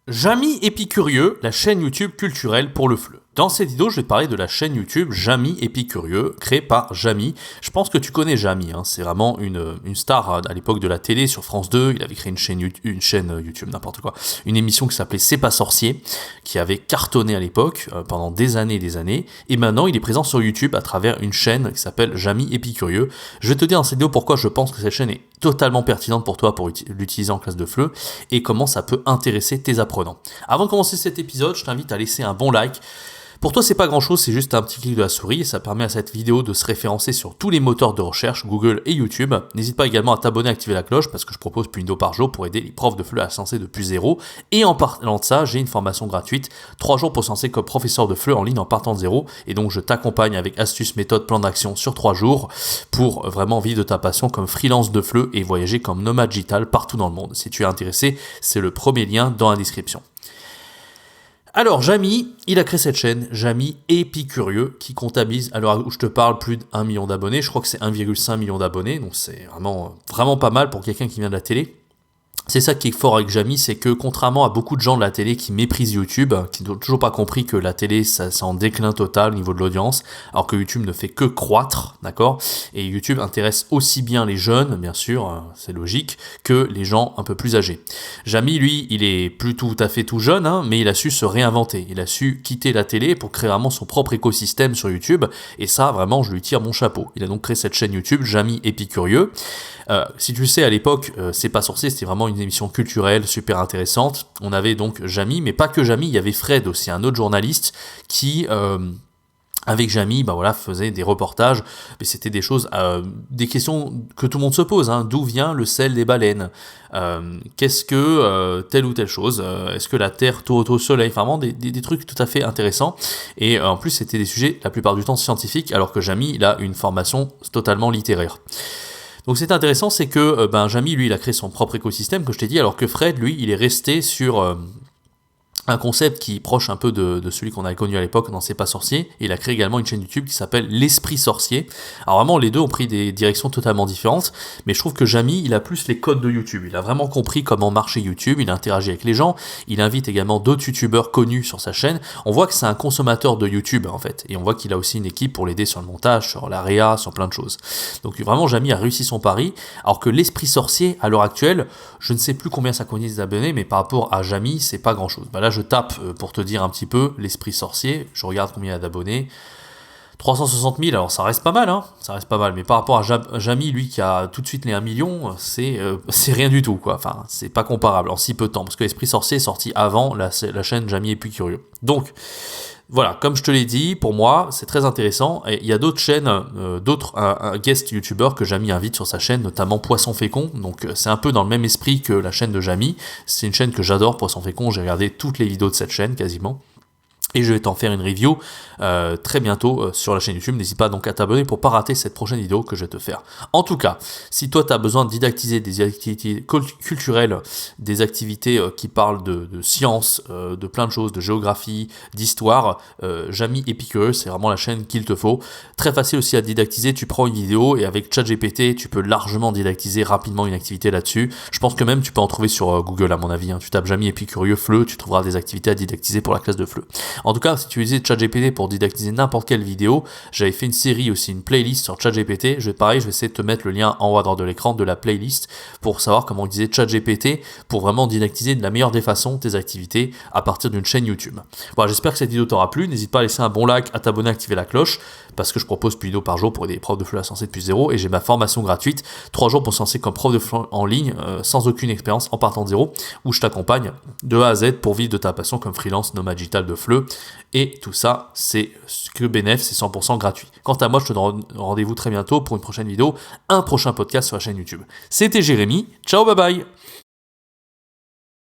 Jamy Épicurieux, la chaîne YouTube culturelle pour le FLE. Dans cette vidéo, je vais te parler de la chaîne YouTube Jamy Épicurieux, créée par Jamy. Je pense que tu connais Jamy, c'est vraiment une star à l'époque de la télé sur France 2. Il avait créé une chaîne YouTube, n'importe quoi. Une émission qui s'appelait C'est pas sorcier, qui avait cartonné à l'époque pendant des années et des années. Et maintenant, il est présent sur YouTube à travers une chaîne qui s'appelle Jamy Épicurieux. Je vais te dire dans cette vidéo pourquoi je pense que cette chaîne est totalement pertinente pour toi pour l'utiliser en classe de FLE et comment ça peut intéresser tes apprenants. Avant de commencer cet épisode, je t'invite à laisser un bon like. Pour toi, c'est pas grand chose, c'est juste un petit clic de la souris et ça permet à cette vidéo de se référencer sur tous les moteurs de recherche, Google et YouTube. N'hésite pas également à t'abonner et à activer la cloche parce que je propose plus une vidéo par jour pour aider les profs de FLE à se lancer depuis zéro. Et en parlant de ça, j'ai une formation gratuite, 3 jours pour se lancer comme professeur de FLE en ligne en partant de zéro. Et donc, je t'accompagne avec astuces, méthodes, plans d'action sur 3 jours pour vraiment vivre de ta passion comme freelance de FLE et voyager comme nomade digital partout dans le monde. Si tu es intéressé, c'est le premier lien dans la description. Alors, Jamy, il a créé cette chaîne, Jamy Épicurieux, qui comptabilise, à l'heure où je te parle, plus d'1 million d'abonnés. Je crois que c'est 1,5 million d'abonnés, donc c'est vraiment pas mal pour quelqu'un qui vient de la télé. C'est ça qui est fort avec Jamy, c'est que contrairement à beaucoup de gens de la télé qui méprisent YouTube, qui n'ont toujours pas compris que la télé, ça en déclin total au niveau de l'audience, alors que YouTube ne fait que croître, d'accord ? Et YouTube intéresse aussi bien les jeunes, bien sûr, c'est logique, que les gens un peu plus âgés. Jamy, lui, il est plus tout à fait tout jeune, mais il a su se réinventer. Il a su quitter la télé pour créer vraiment son propre écosystème sur YouTube, et ça, vraiment, je lui tire mon chapeau. Il a donc créé cette chaîne YouTube, Jamy Épicurieux. Si tu le sais, à l'époque, C'est pas sorcier, c'était vraiment une émission culturelle super intéressante. On avait donc Jamy, mais pas que Jamy, il y avait Fred aussi, un autre journaliste qui, avec Jamy, faisait des reportages, mais c'était des choses, des questions que tout le monde se pose. D'où vient le sel des baleines ? Qu'est-ce que telle ou telle chose ? Est-ce que la Terre tourne au soleil ? Enfin, vraiment des trucs tout à fait intéressants. Et en plus, c'était des sujets, la plupart du temps, scientifiques, alors que Jamy, il a une formation totalement littéraire. Donc c'est intéressant, c'est que Jamy, lui, il a créé son propre écosystème, que je t'ai dit, alors que Fred, lui, il est resté sur un concept qui est proche un peu de celui qu'on avait connu à l'époque dans C'est pas sorcier. Et il a créé également une chaîne YouTube qui s'appelle L'Esprit Sorcier. Alors vraiment, les deux ont pris des directions totalement différentes, mais je trouve que Jamy, il a plus les codes de YouTube. Il a vraiment compris comment marchait YouTube, il interagit avec les gens, il invite également d'autres YouTubeurs connus sur sa chaîne. On voit que c'est un consommateur de YouTube, en fait. Et on voit qu'il a aussi une équipe pour l'aider sur le montage, sur la réa, sur plein de choses. Donc vraiment, Jamy a réussi son pari, alors que L'Esprit Sorcier, à l'heure actuelle, je ne sais plus combien ça connaît des abonnés, mais par rapport à Jamy, c'est pas grand-chose. Là, je tape pour te dire un petit peu L'Esprit Sorcier, je regarde combien il y a d'abonnés. 360 000, alors ça reste pas mal, ça reste pas mal, mais par rapport à Jamy, lui qui a tout de suite les 1 million, c'est rien du tout, quoi. Enfin, c'est pas comparable en si peu de temps, parce que L'Esprit Sorcier est sorti avant la chaîne Jamy Épicurieux. Donc, voilà, comme je te l'ai dit, pour moi, c'est très intéressant. Et il y a d'autres chaînes, d'autres guest youtubeurs que Jamy invite sur sa chaîne, notamment Poisson Fécond. Donc c'est un peu dans le même esprit que la chaîne de Jamy. C'est une chaîne que j'adore, Poisson Fécond. J'ai regardé toutes les vidéos de cette chaîne quasiment. Et je vais t'en faire une review très bientôt sur la chaîne YouTube. N'hésite pas donc à t'abonner pour pas rater cette prochaine vidéo que je vais te faire. En tout cas, si toi tu as besoin de didactiser des activités culturelles, des activités qui parlent de science, de plein de choses, de géographie, d'histoire, Jamy Épicurieux, c'est vraiment la chaîne qu'il te faut. Très facile aussi à didactiser, tu prends une vidéo et avec ChatGPT, tu peux largement didactiser rapidement une activité là-dessus. Je pense que même tu peux en trouver sur Google à mon avis. Tu tapes Jamy Épicurieux FLE, tu trouveras des activités à didactiser pour la classe de FLE. En tout cas, si tu utilisais ChatGPT pour didactiser n'importe quelle vidéo, j'avais fait une série aussi, une playlist sur ChatGPT. Je vais essayer de te mettre le lien en haut à droite de l'écran de la playlist pour savoir comment utiliser ChatGPT pour vraiment didactiser de la meilleure des façons tes activités à partir d'une chaîne YouTube. Voilà, j'espère que cette vidéo t'aura plu. N'hésite pas à laisser un bon like, à t'abonner, à activer la cloche parce que je propose plus de vidéos par jour pour des profs de FLE à se lancer depuis zéro et j'ai ma formation gratuite, 3 jours pour se lancer comme prof de FLE en ligne sans aucune expérience en partant de zéro où je t'accompagne de A à Z pour vivre de ta passion comme freelance nomade digital de FLE. Et tout ça, c'est que bénéf, c'est 100% gratuit. Quant à moi, je te donne rendez-vous très bientôt pour une prochaine vidéo, un prochain podcast sur la chaîne YouTube. C'était Jérémy, ciao, bye bye.